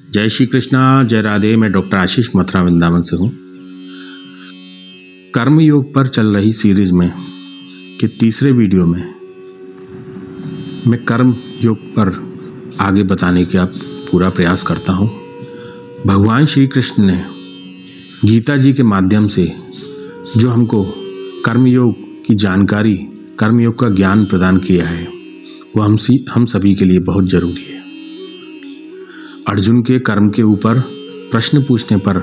जय श्री कृष्णा, जय राधे। मैं डॉक्टर आशीष मथुरा वृंदावन से हूँ। कर्म योग पर चल रही सीरीज में के तीसरे वीडियो में मैं कर्म योग पर आगे बताने का पूरा प्रयास करता हूँ। भगवान श्री कृष्ण ने गीता जी के माध्यम से जो हमको कर्म योग की जानकारी, कर्म योग का ज्ञान प्रदान किया है, वो हम सभी के लिए बहुत जरूरी है। अर्जुन के कर्म के ऊपर प्रश्न पूछने पर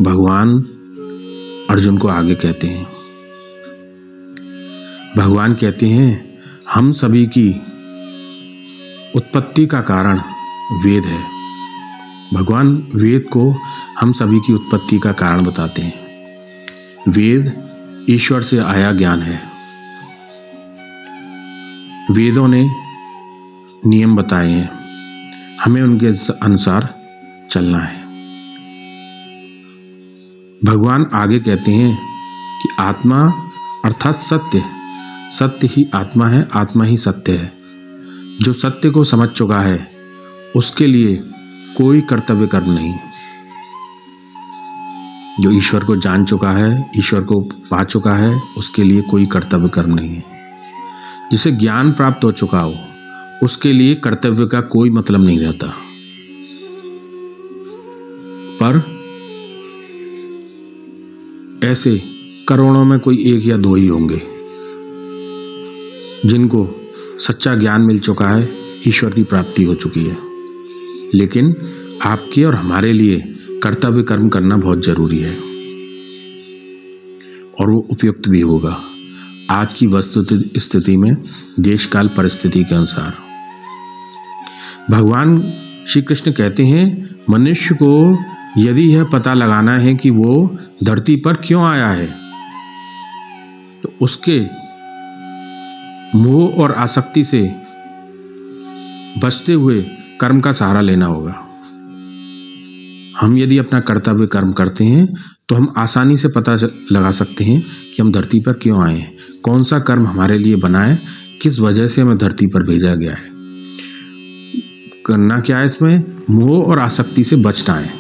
भगवान अर्जुन को आगे कहते हैं, भगवान कहते हैं हम सभी की उत्पत्ति का कारण वेद है। भगवान वेद को हम सभी की उत्पत्ति का कारण बताते हैं। वेद ईश्वर से आया ज्ञान है। वेदों ने नियम बताए हैं, हमें उनके अनुसार चलना है। भगवान आगे कहते हैं कि आत्मा अर्थात सत्य, सत्य ही आत्मा है, आत्मा ही सत्य है। जो सत्य को समझ चुका है उसके लिए कोई कर्तव्य कर्म नहीं। जो ईश्वर को जान चुका है, ईश्वर को पा चुका है, उसके लिए कोई कर्तव्य कर्म नहीं है। जिसे ज्ञान प्राप्त हो चुका हो उसके लिए कर्तव्य का कोई मतलब नहीं रहता। पर ऐसे करोड़ों में कोई एक या दो ही होंगे जिनको सच्चा ज्ञान मिल चुका है, ईश्वर की प्राप्ति हो चुकी है। लेकिन आपके और हमारे लिए कर्तव्य कर्म करना बहुत जरूरी है और वो उपयुक्त भी होगा आज की वस्तु स्थिति में, देश काल परिस्थिति के अनुसार। भगवान श्री कृष्ण कहते हैं मनुष्य को यदि यह पता लगाना है कि वो धरती पर क्यों आया है तो उसके मोह और आसक्ति से बचते हुए कर्म का सहारा लेना होगा। हम यदि अपना कर्तव्य कर्म करते हैं तो हम आसानी से पता लगा सकते हैं कि हम धरती पर क्यों आए हैं, कौन सा कर्म हमारे लिए बना है, किस वजह से हमें धरती पर भेजा गया है। करना क्या है इसमें? मोह और आसक्ति से बचना है।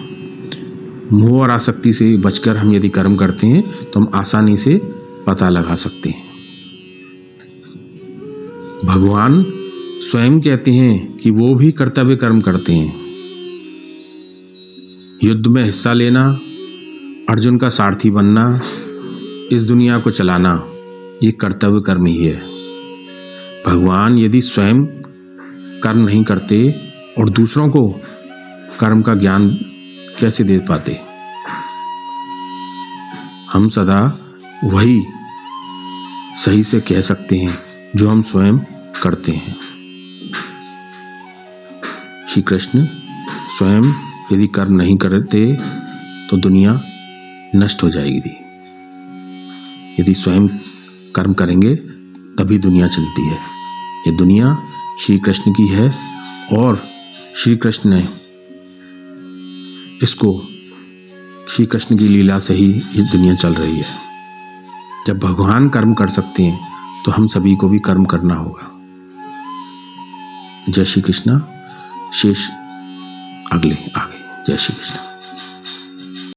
मोह और आसक्ति से बचकर हम यदि कर्म करते हैं तो हम आसानी से पता लगा सकते हैं। भगवान स्वयं कहते हैं कि वो भी कर्तव्य कर्म करते हैं। युद्ध में हिस्सा लेना, अर्जुन का सारथी बनना, इस दुनिया को चलाना, ये कर्तव्य कर्म ही है। भगवान यदि स्वयं कर्म नहीं करते और दूसरों को कर्म का ज्ञान कैसे दे पाते? हम सदा वही सही से कह सकते हैं जो हम स्वयं करते हैं। श्री कृष्ण स्वयं यदि कर्म नहीं करते तो दुनिया नष्ट हो जाएगी। यदि स्वयं कर्म करेंगे तभी दुनिया चलती है। ये दुनिया श्री कृष्ण की है और श्री कृष्ण ने इसको, श्री कृष्ण की लीला से ही ये दुनिया चल रही है। जब भगवान कर्म कर सकते हैं तो हम सभी को भी कर्म करना होगा। जय श्री कृष्ण। शेष आगे। जय श्री कृष्ण।